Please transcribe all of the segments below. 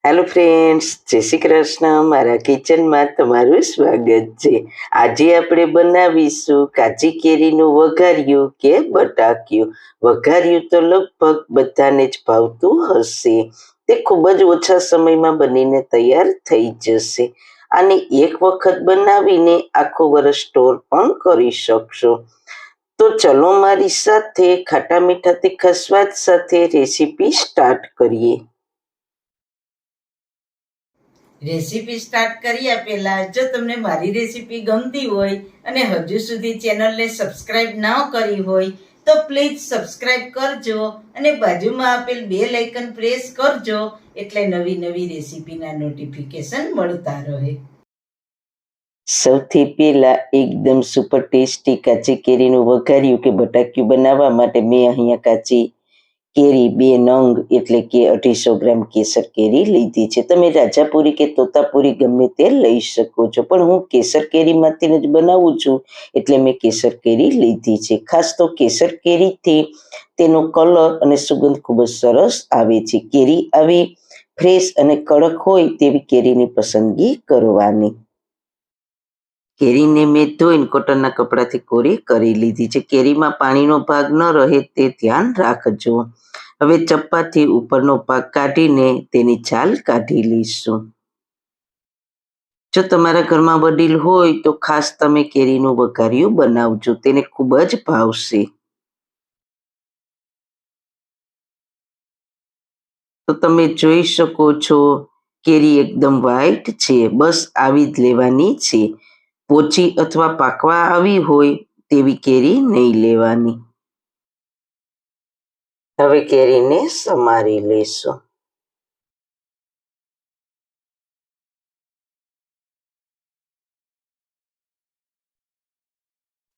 Hello friends, જય શ્રી કૃષ્ણ. મારા કિચનમાં તમારું સ્વાગત છે. આજે આપણે બનાવીશું કાચી કેરીનું વઘાર્યું કે બટાક્યું. વઘાર્યું તો લગભગ બધાને જ ભાવતું હશે. તે ખૂબ જ ઓછા સમયમાં બનીને તૈયાર થઈ જશે. આને એક વખત બનાવીને આખું વર્ષ સ્ટોર પણ કરી શકશો. તો ચલો મારી સાથે ખાટા મીઠા તીખા સ્વાદ સાથે રેસીપી સ્ટાર્ટ કરીએ. રેસીપી સ્ટાર્ટ કર્યા પહેલા જો તમને મારી રેસીપી ગમતી હોય અને હજુ સુધી ચેનલને સબસ્ક્રાઇબ ન કરી હોય તો પ્લીઝ સબસ્ક્રાઇબ કરજો અને બાજુમાં આપેલ બેલ આઇકન પ્રેસ કરજો એટલે નવી નવી રેસીપીના નોટિફિકેશન મળતા રહે. સૌથી પહેલા એકદમ સુપર ટેસ્ટી કાચી કેરીનું વઘાર્યું કે બટાક્યું બનાવવા માટે મેં અહીંયા કાચી કેરી 2 નંગ એટલે કે 250 ગ્રામ કેસર કેરી લીધી છે. તમે રાજાપુરી કે તોતાપુરી ગમે તે લઈ શકો છો, પણ હું કેસર કેરીમાંથી જ બનાવું છું એટલે મેં કેસર કેરી લીધી છે. ખાસ તો કેસર કેરીથી તેનો કલર અને સુગંધ ખૂબ જ સરસ આવે છે. કેરી આવી ફ્રેશ અને કડક હોય તેવી કેરીની પસંદગી કરવાની. કેરીને મેં ધોઈને કોટનના કપડાથી કોરી કરી લીધી છે. કેરીમાં પાણીનો ભાગ ન રહે તે ધ્યાન રાખજો. હવે ચપ્પાથી ઉપરનો ભાગ કાઢીને તેની છાલ કાઢી લઈશું. જો તમારા ઘરમાં વડીલ હોય તો ખાસ તમે કેરીનું વઘાર્યું બનાવજો, તેને ખૂબ જ ભાવશે. તો તમે જોઈ શકો છો કેરી એકદમ વ્હાઈટ છે. બસ આવી જ લેવાની છે. પોચી અથવા પાકવા આવી હોય તેવી કેરી નહીં લેવાની. હવે કેરીને સમારી લેશું.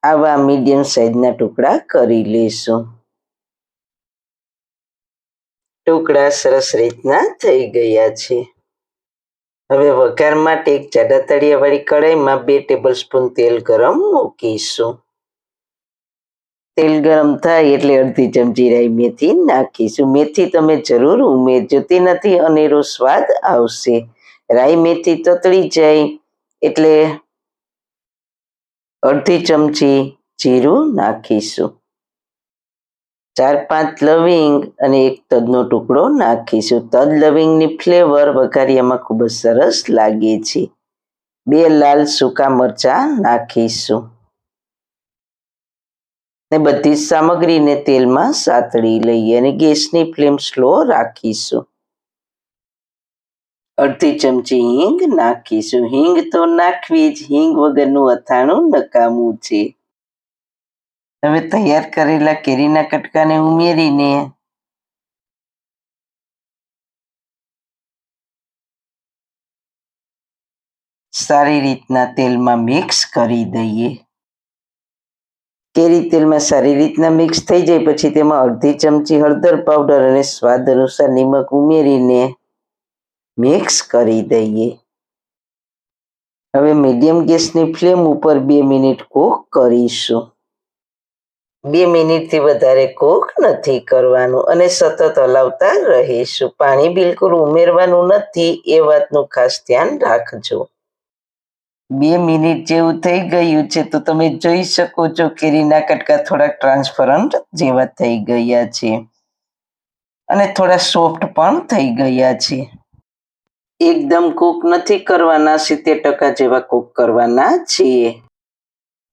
આવા મીડિયમ સાઈઝના ટુકડા કરી લેશું. ટુકડા સરસ રીતના થઈ ગયા છે. હવે વઘાર માટે એક જાડા તળિયાવાળી કઢાઈમાં 2 ટેબલસ્પૂન તેલ ગરમ મૂકીશું. તેલ ગરમ થાય એટલે અડધી ચમચી રાઈ મેથી નાખીશું. મેથી તમે જરૂર ઉમેરજો, તેનાથી અનેરો સ્વાદ આવશે. રાઈ મેથી તતળી જાય એટલે અડધી ચમચી જીરું નાખીશું. 4-5 લવિંગ અને એક તજનો ટુકડો નાખીશું. તજ લવિંગની ફ્લેવર વઘારિયામાં ખૂબ જ સરસ લાગે છે. 2 લાલ સૂકા મરચાં નાખીશું. ને બધી સામગ્રીને તેલમાં સાતળી લઈએ અને ગેસની ફ્લેમ સ્લો રાખીશું. અડધી ચમચી હિંગ નાખીશું. હિંગ તો નાખવી જ, હિંગ વગરનું અથાણું નકામું છે. હવે તૈયાર કરેલા કેરીના કટકાને ઉમેરીને સારી રીતના તેલમાં મિક્સ કરી દઈએ. કેરી તેલમાં સારી રીતના મિક્સ થઈ જાય પછી તેમાં અડધી ચમચી હળદર પાવડર અને સ્વાદ અનુસાર નિમક ઉમેરીને મિક્સ કરી દઈએ. હવે મીડિયમ ગેસની ફ્લેમ ઉપર 2 મિનિટ કૂક કરીશું. 2 મિનિટથી વધારે કૂક નથી કરવાનું અને સતત હલાવતા રહીશું. પાણી બિલકુલ ઉમેરવાનું નથી, એ વાતનું ખાસ ધ્યાન રાખજો. 2 મિનિટ જેવું થઈ ગયું છે તો તમે જોઈ શકો છો કેરીના કટકા થોડા ટ્રાન્સપરન્ટ જેવા થઈ ગયા છે અને થોડા સોફ્ટ પણ થઈ ગયા છે. એકદમ કૂક નથી કરવાના, 70% જેવા કૂક કરવાના છીએ.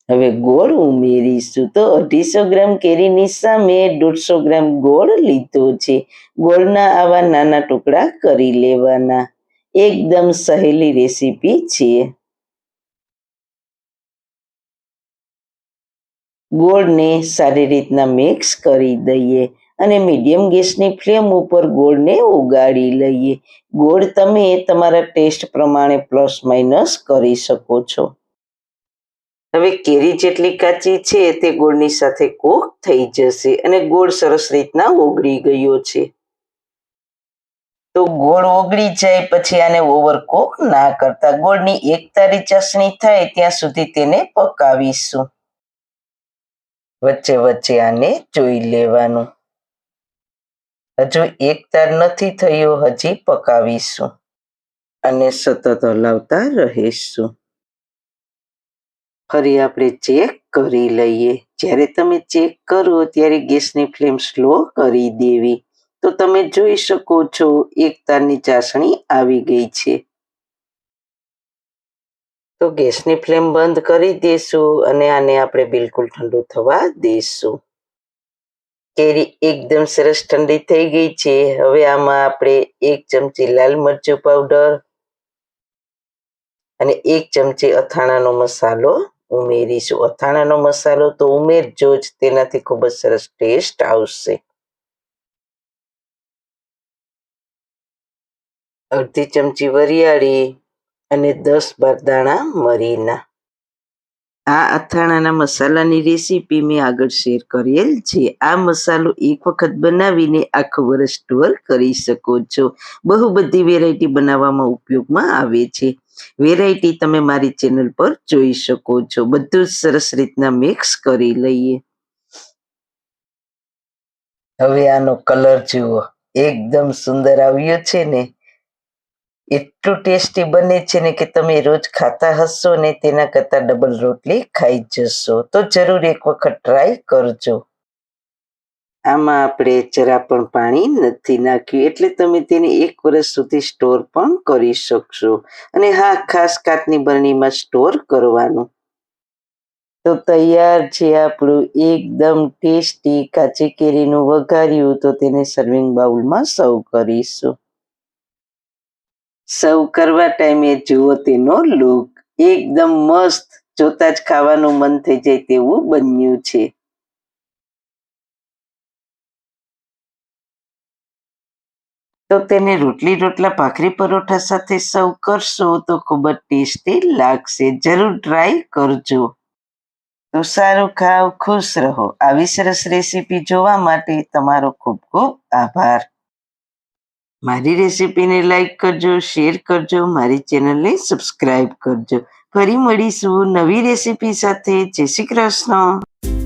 હવે ગોળ ઉમેરીશું. તો 250 ગ્રામ કેરીની સામે 150 ગ્રામ ગોળ લીધો છે. ગોળના આવા નાના ટુકડા કરી લેવાના. એકદમ સહેલી રેસીપી છે. ગોળને સારી રીતના મિક્સ કરી દઈએ અને મીડિયમ ગેસની ફ્લેમ ઉપર ગોળને ઓગાળી લઈએ. ગોળ તમે તમારા ટેસ્ટ પ્રમાણે પ્લસ માઇનસ કરી શકો છો. હવે કેરી જેટલી કાચી છે તે ગોળની સાથે કૂક થઈ જશે અને ગોળ સરસ રીતના ઓગળી ગયો છે. તો ગોળ ઓગળી જાય પછી આને ઓવરકુક ના કરતા ગોળની એક તારી ચાસણી થાય ત્યાં સુધી તેને પકાવીશું. વચ્ચે વચ્ચે આને જોઈ લેવાનું. હજુ એક તાર નથી થયો, હજી પકાવીશું. અને સતત હલાવતા રહીશું. ફરી આપણે ચેક કરી લઈએ. જ્યારે તમે ચેક કરો ત્યારે ગેસની ફ્લેમ સ્લો કરી દેવી. તો તમે જોઈ શકો છો એક તારની ચાસણી આવી ગઈ છે. તો ગેસની ફ્લેમ બંધ કરી દઈશું અને આને આપણે બિલકુલ ઠંડુ થવા દઈશું. કેરી એકદમ સરસ ઠંડી થઈ ગઈ છે. હવે આમાં આપણે 1 ચમચી લાલ મરચું પાવડર અને 1 ચમચી અથાણાનો મસાલો ઉમેરીશું. અથાણાનો મસાલો તો ઉમેરજો જ, તેનાથી ખૂબ જ સરસ ટેસ્ટ આવશે. અડધી ચમચી વરિયાળી અને 10-12 દાણા મરીના. આ અથાણાના મસાલાની રેસીપી મેં આગળ શેર કરેલ છે. આ મસાલો એક વખત બનાવીને આખું વર્ષ સ્ટોર કરી શકો છો. બહુ બધી વેરાયટી બનાવવામાં ઉપયોગમાં આવે છે. વેરાયટી તમે મારી ચેનલ પર જોઈ શકો છો. બધું જ સરસ રીતના મિક્સ કરી લઈએ. હવે આનો કલર જુઓ, એકદમ સુંદર આવ્યો છે ને. એટલું ટેસ્ટી બને છે ને કે તમે રોજ ખાતા હશો ને તેના કરતાં ડબલ રોટલી ખાઈ જશો. તો જરૂર એક વખત ટ્રાય કરજો. આમાં આપણે જરા પણ પાણી નથી નાખ્યું, એટલે તમે તેને 1 વર્ષ સુધી સ્ટોર પણ કરી શકશો. અને હા, ખાસ કાચની બરણીમાં સ્ટોર કરવાનું. તો તૈયાર છે આપણું એકદમ ટેસ્ટી કાચી કેરીનું વઘાર્યું. તો તેને સર્વિંગ બાઉલમાં સર્વ કરીશું. સર્વ કરવા ટાઈમે જુઓ તેનો લુક, એકદમ મસ્ત, જોતા જ ખાવાનું મન થઈ જાય તેવું બન્યું છે. તો તેને રોટલા ભાખરી પરોઠા સાથે સર્વ કરશો તો ખૂબ જ ટેસ્ટી લાગશે. જરૂર ટ્રાય કરજો. તો સારું ખાઓ, ખુશ રહો. આવી સરસ રેસીપી જોવા માટે તમારો ખૂબ ખૂબ આભાર. મારી રેસીપીને લાઈક કરજો, શેર કરજો, મારી ચેનલને સબસ્ક્રાઈબ કરજો. ફરી મળીશું નવી રેસીપી સાથે. જય શ્રી કૃષ્ણ.